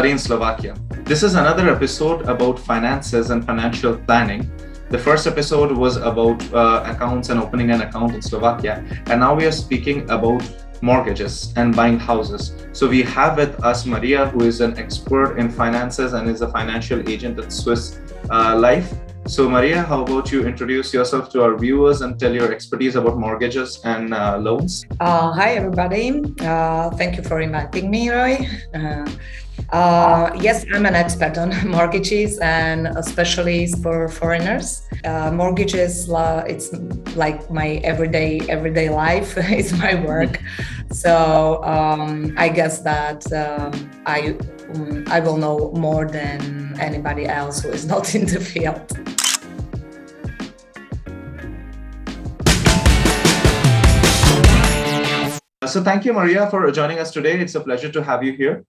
everybody in Slovakia. This is another episode about finances and financial planning. The first episode was about accounts and opening an account in Slovakia. And now we are speaking about mortgages and buying houses. So we have with us Maria, who is an expert in finances and is a financial agent at Swiss Life. So Maria, how about you introduce yourself to our viewers and tell your expertise about mortgages and loans? Hi, everybody. Thank you for inviting me, Roy. Yes, I'm an expert on mortgages and especially for foreigners. Mortgages, it's like my everyday life. It's my work. So I guess that I will know more than anybody else who is not in the field. So thank you, Maria, for joining us today. It's a pleasure to have you here.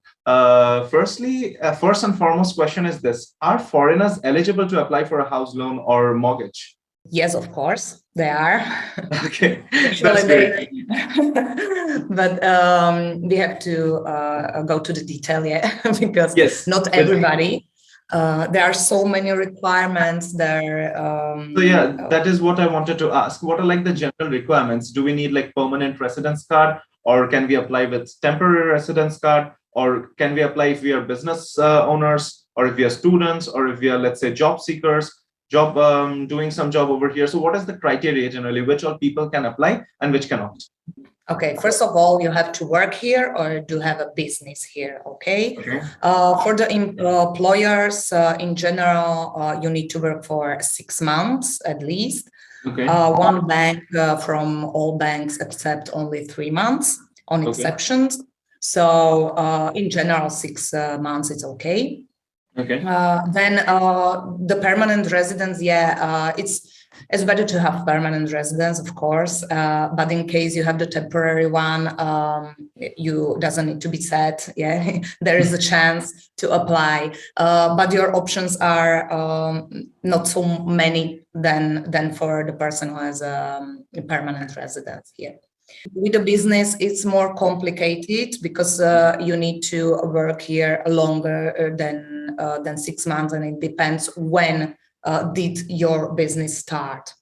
First and foremost question is this: are foreigners eligible to apply for a house loan or mortgage? Yes, of course, they are. Okay, that's great. But we have to go to the detail, because yes, not everybody. There are so many requirements there. So yeah, that is what I wanted to ask. What are like the general requirements? Do we need like permanent residence card, or can we apply with temporary residence card, or can we apply if we are business owners, or if we are students, or if we are, let's say, job seekers, doing some job over here? So what is the criteria generally? Which all people can apply and which cannot? Okay, first of all, you have to work here or do have a business here, okay? For the employers, in general, you need to work for 6 months at least. Okay. One bank from all banks accept only 3 months on exceptions. So in general, 6 months is okay. Okay. Then the permanent residence, it's better to have permanent residence, of course, but in case you have the temporary one, you doesn't need to be set. There is a chance to apply, but your options are not so many than for the person who has a permanent residence here. With the business, it's more complicated because you need to work here longer than 6 months, and it depends when did your business start.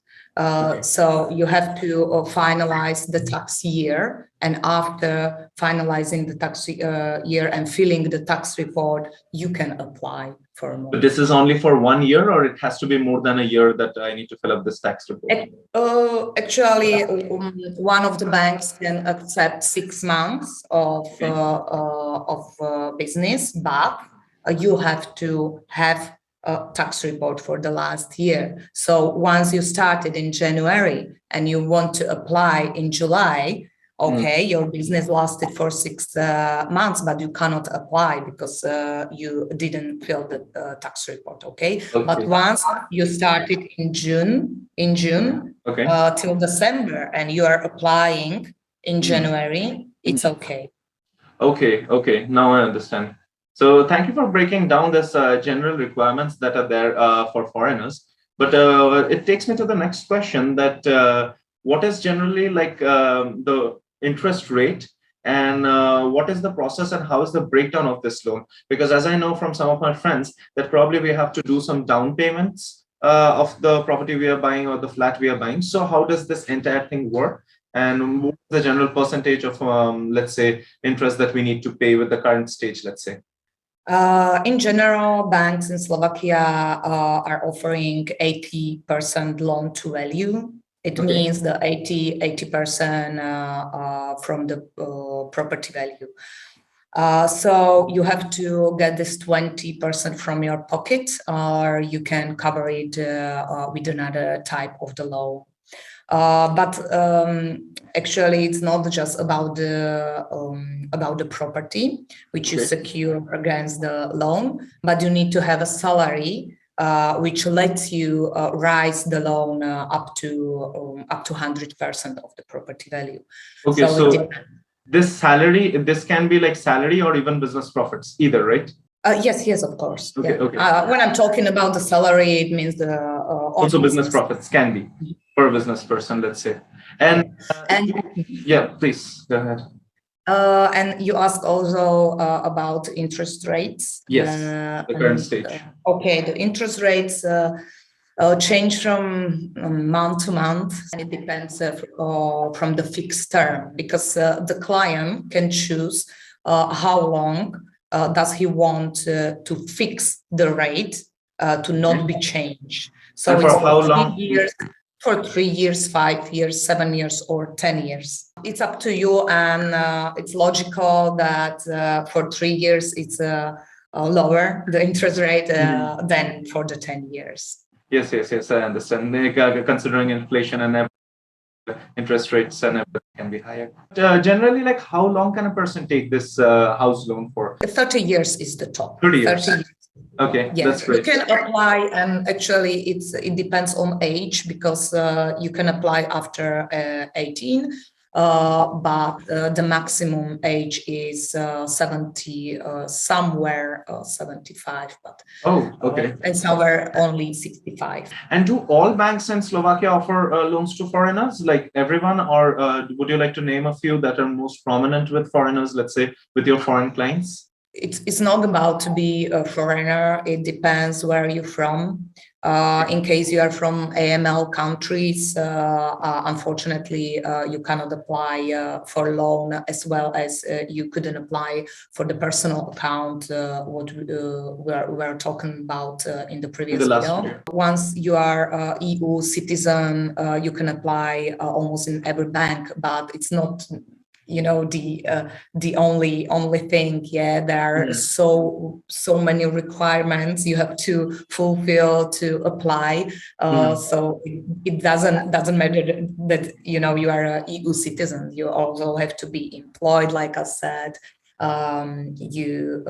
So you have to finalize the tax year, and after finalizing the tax year and filling the tax report, you can apply for more. But this is only for 1 year, or it has to be more than a year that I need to fill up this tax report? Actually, one of the banks can accept 6 months of business, but you have to have a tax report for the last year. So once you started in January and you want to apply in July, your business lasted for 6 months, but you cannot apply because you didn't fill the tax report. But once you started in June till December, and you are applying in January, it's okay. Okay. Now I understand. So thank you for breaking down this general requirements that are there for foreigners. But it takes me to the next question, that what is generally like the interest rate, and what is the process, and how is the breakdown of this loan? Because as I know from some of my friends that probably we have to do some down payments of the property we are buying or the flat we are buying. So how does this entire thing work? And what is the general percentage of, let's say, interest that we need to pay with the current stage, let's say? In general, banks in Slovakia are offering 80% loan to value. It means the 80% from the property value. So you have to get this 20% from your pocket, or you can cover it with another type of the loan. But actually, it's not just about the property which you secure against the loan, but you need to have a salary which lets you raise the loan up to 100% of the property value. Okay, so this salary, this can be like salary or even business profits, either, right? Yes, of course. Okay. When I'm talking about the salary, it means the also business profits can be for a business person, let's say. And yeah, please go ahead. And you ask also about interest rates. Yes, the current stage. Okay, the interest rates change from month to month, and it depends from the fixed term, because the client can choose how long does he want to fix the rate to not be changed. So and it's for how for long? 3 years, for 3 years, 5 years, 7 years, or 10 years. It's up to you, and it's logical that for 3 years it's lower the interest rate than for the 10 years. Yes, yes, yes, I understand. Considering inflation and interest rates and everything can be higher. Generally, like how long can a person take this house loan for? 30 years is the top. 30 years. 30 years. Okay, Yes, that's great. you can apply, and actually it depends on age, because you can apply after 18, but the maximum age is 70, somewhere 75, but Oh, okay. and somewhere only 65. And do all banks in Slovakia offer loans to foreigners, like everyone, or would you like to name a few that are most prominent with foreigners, let's say with your foreign clients? It's not about to be a foreigner. It depends where you're from. In case you are from AML countries, unfortunately, you cannot apply for loan, as well as you couldn't apply for the personal account, what we're talking about in the previous video. Once you are EU citizen, you can apply almost in every bank, but it's not the only thing. There are so many requirements you have to fulfill to apply, so it doesn't matter that you are a EU citizen. You also have to be employed, like I said. You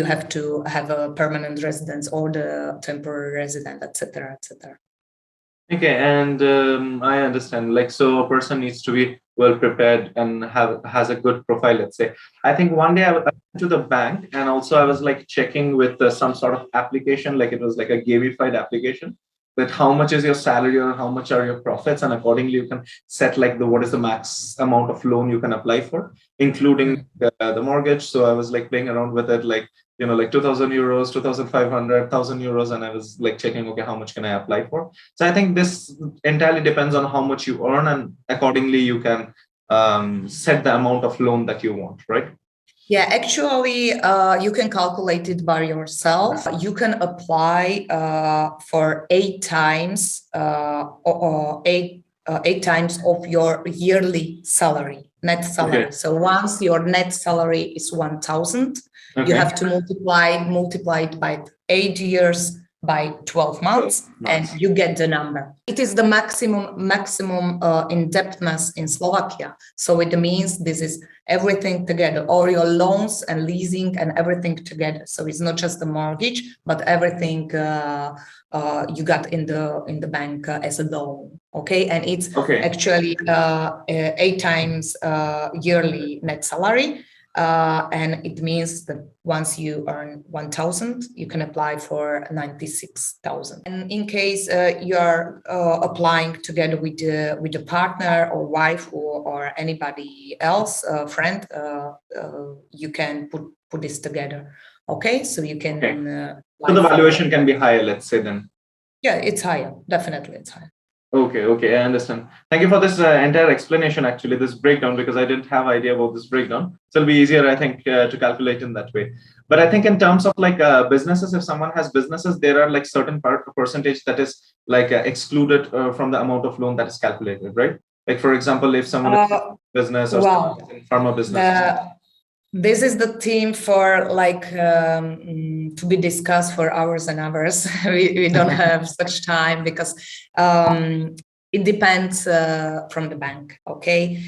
have to have a permanent residence or the temporary resident, etc., etc. Okay, and I understand. Like, so a person needs to be well prepared and has a good profile. Let's say. I think one day I went to the bank, and also I was like checking with some sort of application, like it was like a gamified application. That how much is your salary or how much are your profits, and accordingly you can set like what is the max amount of loan you can apply for, including the mortgage. So I was like playing around with it, like like 2,000 euros, 2,500, 1,000 euros, and I was like checking, okay, how much can I apply for? So I think this entirely depends on how much you earn, and accordingly you can set the amount of loan that you want, right? Yeah, actually, you can calculate it by yourself. You can apply for 8 times, eight times of your yearly salary, net salary. Okay. So once your net salary is 1,000, you have to multiply it by 8 years, by 12 months, and you get the number. It is the maximum indebtedness in Slovakia. So it means this is everything together, all your loans and leasing and everything together. So it's not just the mortgage, but everything you got in the bank as a loan. Okay, and it's actually 8 times yearly net salary. And it means that once you earn 1,000, you can apply for 96,000. And in case you are applying together with the partner or wife or anybody else, friend, you can put this together. Okay, so you can. So the valuation can be higher, let's say then. Yeah, it's higher. Definitely, it's higher. Okay, I understand. Thank you for this entire explanation, actually, this breakdown, because I didn't have idea about this breakdown. So it'll be easier, I think, to calculate in that way. But I think in terms of like businesses, if someone has businesses, there are like certain percentage that is like excluded from the amount of loan that is calculated, right? Like, for example, if someone is a business or pharma business. This is the theme for like to be discussed for hours and hours. we don't have such time, because it depends from the bank. Okay,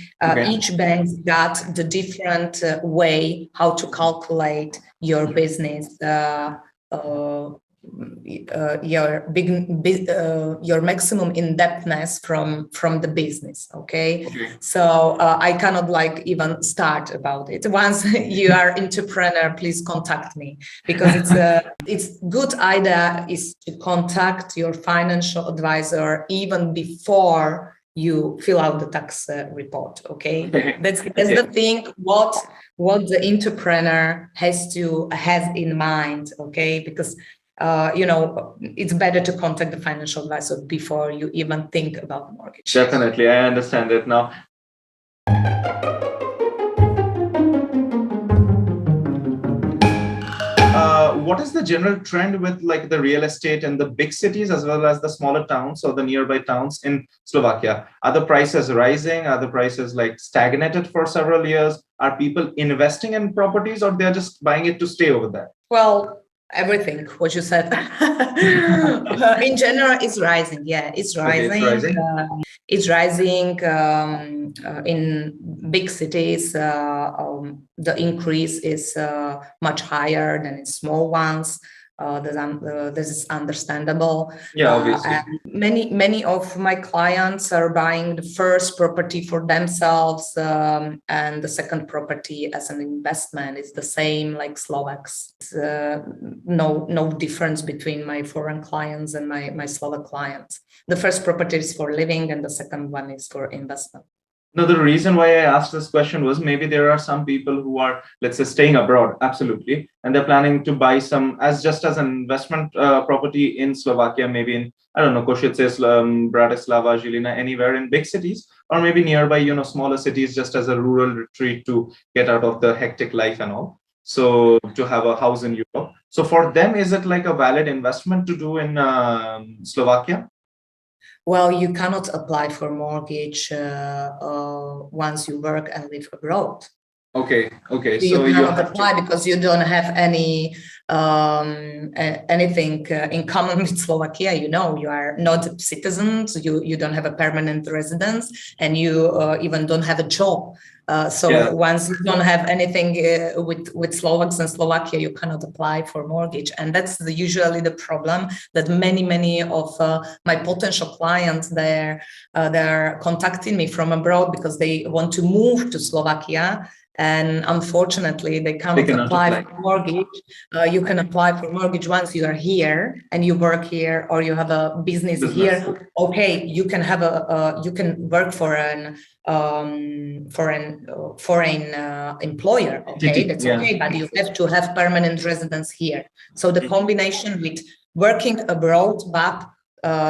each bank got the different way how to calculate your business. Your maximum indebtedness from the business. Okay. So I cannot like even start about it. Once you are entrepreneur, please contact me, because it's good idea is to contact your financial advisor even before you fill out the tax report. Okay, Okay. that's the thing. What the entrepreneur has in mind. Okay, because it's better to contact the financial advisor before you even think about mortgage. Definitely, I understand it now. What is the general trend with like the real estate in the big cities as well as the smaller towns or the nearby towns in Slovakia? Are the prices rising? Are the prices like stagnated for several years? Are people investing in properties or they're just buying it to stay over there? Well, everything what you said. In general, it's rising. Yeah, it's rising. Okay, it's rising. It's rising in big cities. The increase is much higher than in small ones. This is understandable. Yeah, obviously. And many of my clients are buying the first property for themselves, and the second property as an investment. It's the same like Slovaks. No difference between my foreign clients and my Slovak clients. The first property is for living, and the second one is for investment. No, the reason why I asked this question was maybe there are some people who are, let's say, staying abroad, absolutely, and they're planning to buy some just as an investment property in Slovakia, maybe in, I don't know, Košice, Bratislava, Žilina, anywhere in big cities, or maybe nearby, smaller cities, just as a rural retreat to get out of the hectic life and all. So to have a house in Europe. So for them, is it like a valid investment to do in Slovakia? Well, you cannot apply for mortgage once you work and live abroad. Okay. So you cannot apply because you don't have anything in common with Slovakia. You are not citizens. You don't have a permanent residence, and you even don't have a job. Once you don't have anything with Slovaks and Slovakia, you cannot apply for mortgage, and that's usually the problem that many of my potential clients they're contacting me from abroad because they want to move to Slovakia. And unfortunately, they cannot apply for mortgage. You can apply for mortgage once you are here and you work here or you have a business here. Okay, you can have you can work for an foreign employer. Okay, that's okay, but you have to have permanent residence here. So the combination with working abroad but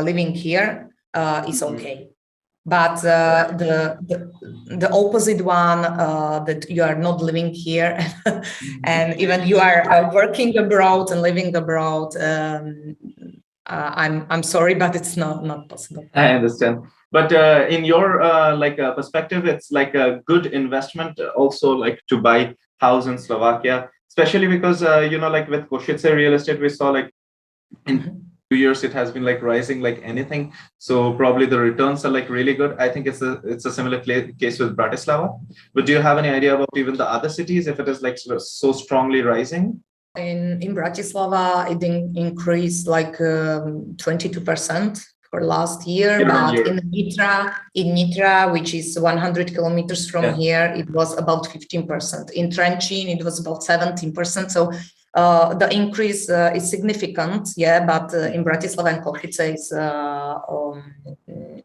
living here is okay. But the opposite one, that you are not living here and even you are working abroad and living abroad, I'm sorry, but it's not possible. I understand. But in your perspective, it's like a good investment also, like to buy house in Slovakia, especially because like with Košice real estate, we saw like in 2 years it has been like rising like anything. So probably the returns are like really good. I think it's a similar case with Bratislava. But do you have any idea about even the other cities if it is like so strongly rising? In Bratislava, it increased like 22% for last year, but in Nitra, which is 100 kilometers from here, it was about 15%. In Trenčín, it was about 17%. So the increase is significant, but in Bratislava and Košice,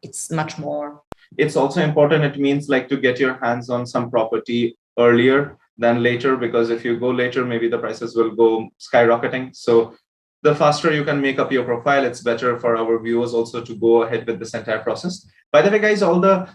it's much more. It's also important. It means like to get your hands on some property earlier than later, because if you go later, maybe the prices will go skyrocketing. So the faster you can make up your profile, it's better for our viewers also to go ahead with this entire process. By the way, guys, all the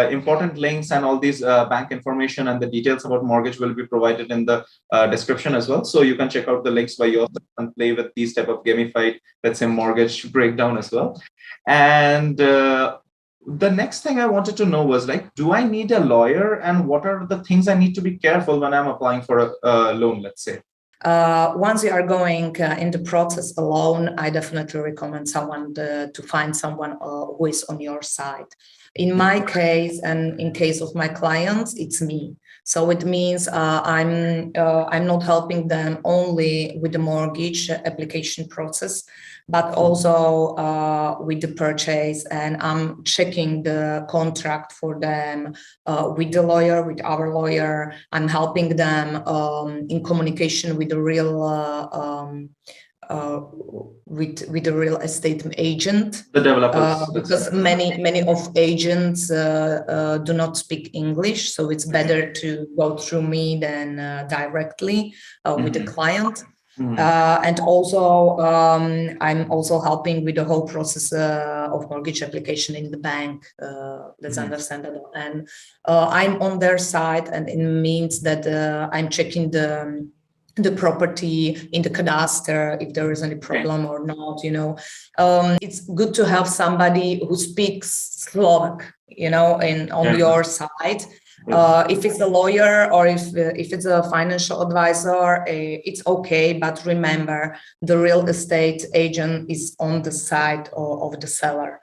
important links and all these bank information and the details about mortgage will be provided in the description as well. So you can check out the links by yourself and play with these type of gamified, let's say, mortgage breakdown as well. And the next thing I wanted to know was like, do I need a lawyer, and what are the things I need to be careful when I'm applying for a loan, let's say? Once you are going in the process alone, I definitely recommend someone to find someone who is on your side. In my case, and in case of my clients, it's me. So it means I'm not helping them only with the mortgage application process, but also with the purchase, and I'm checking the contract for them with the lawyer, with our lawyer. I'm helping them in communication with the real with a real estate agent. The developers. Because many of agents do not speak English, so it's better to go through me than directly with the client. And also, I'm also helping with the whole process of mortgage application in the bank. That's understandable. And I'm on their side, and it means that I'm checking the property in the cadastre, if there is any problem or not, it's good to have somebody who speaks Slovak, on your side. If it's a lawyer or if it's a financial advisor, it's okay. But remember, the real estate agent is on the side of the seller,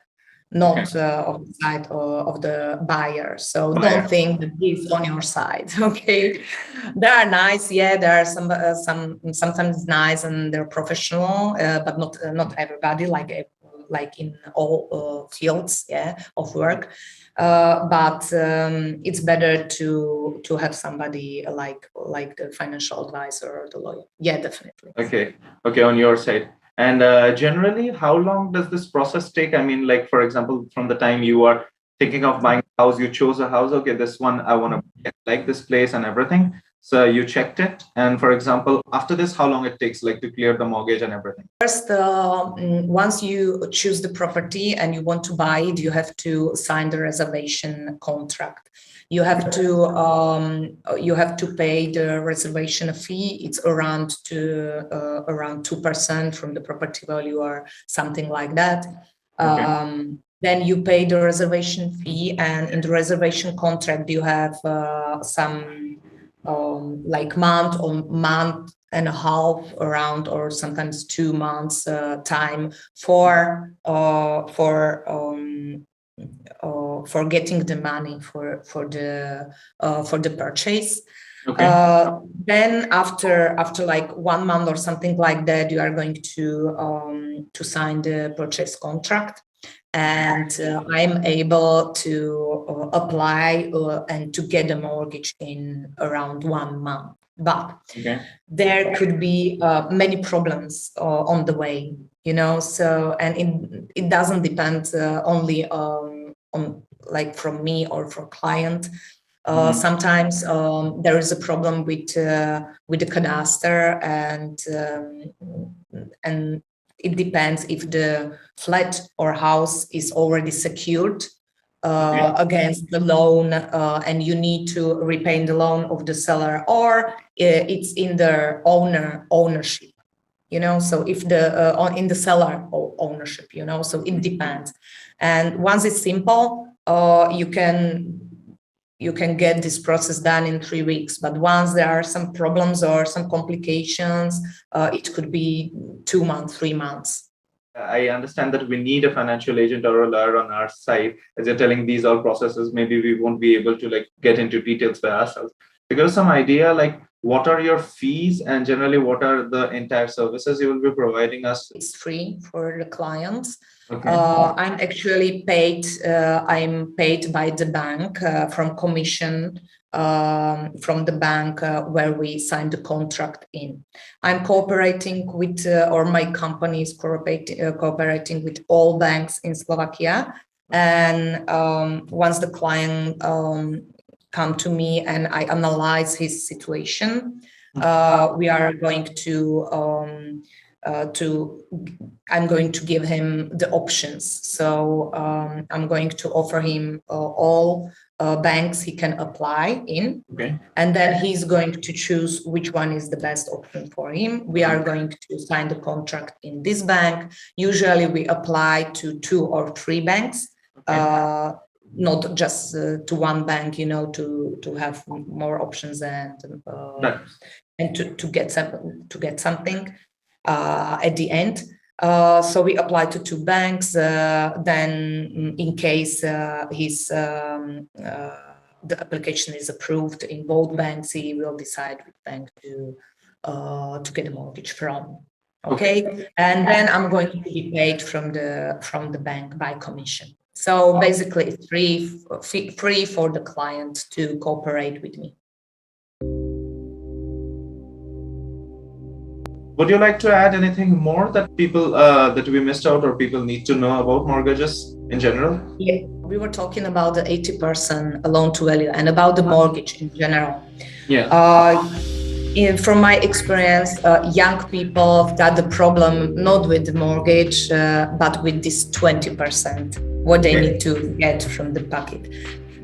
not on the side of the buyer. So don't think that he's on your side. Okay, they are nice. Yeah, there are some sometimes nice and they're professional, but not everybody. Like in all fields, of work. But it's better to have somebody like the financial advisor or the lawyer. Yeah, definitely. Okay, on your side. And generally, how long does this process take? I mean, like, for example, from the time you are thinking of buying a house, you chose a house. Okay, this one I want to like this place and everything. So you checked it. And for example, after this, how long it takes like to clear the mortgage and everything? First, once you choose the property and you want to buy it, you have to sign the reservation contract. You have to pay the reservation fee. It's around 2% from the property value or something like that. Then you pay the reservation fee, and in the reservation contract you have some like month and a half around, or sometimes 2 months time for getting the money for the purchase. Then after like 1 month or something like that, you are going to sign the purchase contract, and I'm able to apply and to get a mortgage in around 1 month. But there could be many problems on the way, so, and it doesn't depend only on like from me or from client. Sometimes there is a problem with the cadastre, and it depends if the flat or house is already secured against the loan, and you need to repay the loan of the seller, or it's in the ownership, so if the in the seller ownership, so it depends. And once it's simple, you can get this process done in 3 weeks. But once there are some problems or some complications, it could be 2 months, 3 months. I understand that we need a financial agent or a lawyer on our side. As you're telling these all processes, maybe we won't be able to like get into details by ourselves. To give us some idea, like what are your fees, and generally what are the entire services you will be providing us? It's free for the clients. I'm actually paid. I'm paid by the bank from commission from the bank where we signed the contract in. I'm cooperating with, or my company is cooperating with all banks in Slovakia. And once the client come to me and I analyze his situation, we are going I'm going to give him the options. So I'm going to offer him all banks he can apply in. And then he's going to choose which one is the best option for him. We are going to sign the contract in this bank. Usually we apply to 2 or 3 banks, not just to one bank, to have more options and to get something at the end. So we apply to 2 banks. Then, in case the application is approved in both banks, he will decide which bank to get a mortgage from. Okay, and then I'm going to be paid from the bank by commission. So basically, it's free for the client to cooperate with me. Would you like to add anything more that people that we missed out or people need to know about mortgages in general? Yeah, we were talking about the 80% loan to value and about the mortgage in general. Yeah. From my experience, young people have got the problem not with the mortgage, but with this 20%, what they need to get from the pocket.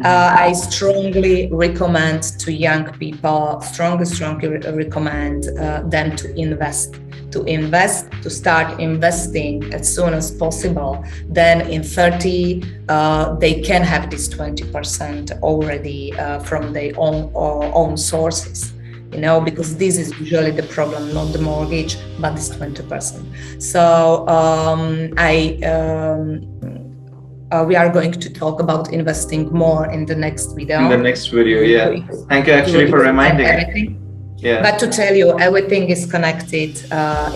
I strongly recommend to young people, strongly recommend them to invest, to start investing as soon as possible. Then in 30, they can have this 20% already from their own sources. Because this is usually the problem, not the mortgage, but this 20%. So we are going to talk about investing more in the next video. In the next video, yeah. Thank you actually for reminding everything. Yeah. But to tell you, everything is connected.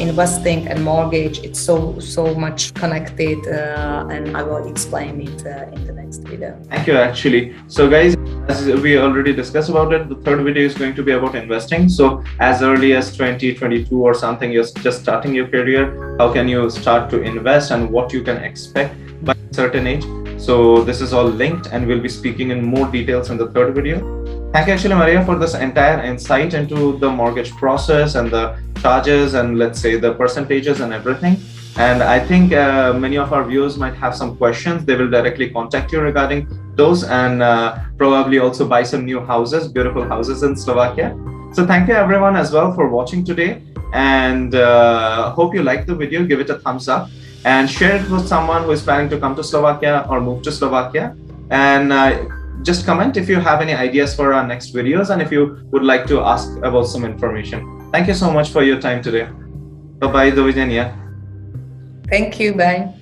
Investing and mortgage, it's so much connected, and I will explain it in the next video. Thank you actually. So guys, as we already discussed about it, the third video is going to be about investing. So as early as 2022 or something, you're just starting your career, how can you start to invest and what you can expect by a certain age. So this is all linked and we'll be speaking in more details in the third video. Thank you actually, Maria, for this entire insight into the mortgage process and the charges and let's say the percentages and everything. And I think many of our viewers might have some questions. They will directly contact you regarding those and probably also buy some new houses, beautiful houses in Slovakia. So thank you everyone as well for watching today. And hope you liked the video. Give it a thumbs up and share it with someone who is planning to come to Slovakia or move to Slovakia. And just comment if you have any ideas for our next videos and if you would like to ask about some information. Thank you so much for your time today. Bye-bye, do widzenia. Thank you, bye.